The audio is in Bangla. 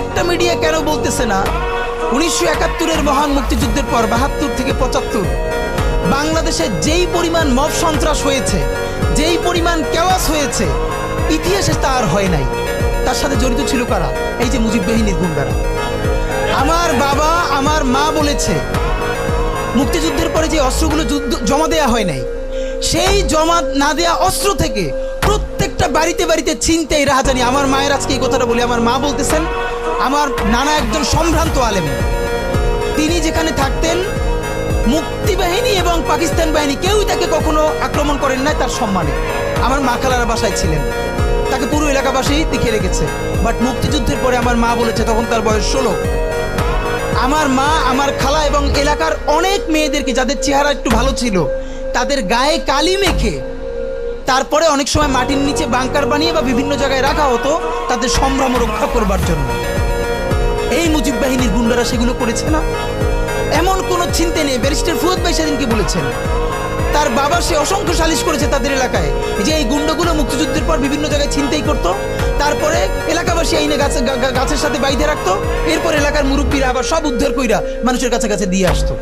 একটা মিডিয়া কেন বলতেছে না 1971-এর মহান মুক্তিযুদ্ধের পর 72 থেকে 75 বাংলাদেশে যেই পরিমাণ মব সন্ত্রাস হয়েছে, যেই পরিমাণ কেওয়াস হয়েছে, ইতিহাসে তা আর হয় নাই। তার সাথে জড়িত ছিল কারা? এই যে মুজিব বাহিনীর গুন্ডারা। আমার বাবা আমার মা বলেছে মুক্তিযুদ্ধের পরে যে অস্ত্রগুলো জমা দেয়া হয় নাই, সেই জমা না দেয়া অস্ত্র থেকে প্রত্যেকটা বাড়িতে বাড়িতে ছিনতাই, রাহাজানি। আমার মায়ের আজকে এই কথাটা বলি, আমার মা বলতেছেন আমার নানা একজন সম্ভ্রান্ত আলেম, তিনি যেখানে থাকতেন মুক্তি বাহিনী এবং পাকিস্তান বাহিনী কেউই তাকে কখনো আক্রমণ করেন নাই তার সম্মানে। আমার মা খালার বাসায় ছিলেন, তাকে পুরো এলাকাবাসী দেখে রেখেছে। বাট মুক্তিযুদ্ধের পরে আমার মা বলেছে, তখন তার বয়স 16, আমার মা আমার খালা এবং এলাকার অনেক মেয়েদেরকে, যাদের চেহারা একটু ভালো ছিল, তাদের গায়ে কালি মেখে তারপরে অনেক সময় মাটির নিচে বাংকার বানিয়ে বা বিভিন্ন জায়গায় রাখা হতো তাদের সম্ভ্রম রক্ষা করবার জন্য। এই মুজিব বাহিনীর গুন্ডারা সেগুলো করেছে না? এমন কোনো চিন্তা নেই। ব্যারিস্টার ফুয়াদ ভাই সেদিনকে বলেছেন তার বাবা সে অসংখ্য সালিশ করেছে তাদের এলাকায় যে এই গুন্ডাগুলো মুক্তিযুদ্ধের পর বিভিন্ন জায়গায় ছিনতাই করতো, তারপরে এলাকাবাসী আইনে গাছের সাথে বাইধে রাখতো, এরপর এলাকার মুরব্বীরা আবার সব উদ্ধার কইরা মানুষের কাছে কাছে দিয়ে আসতো।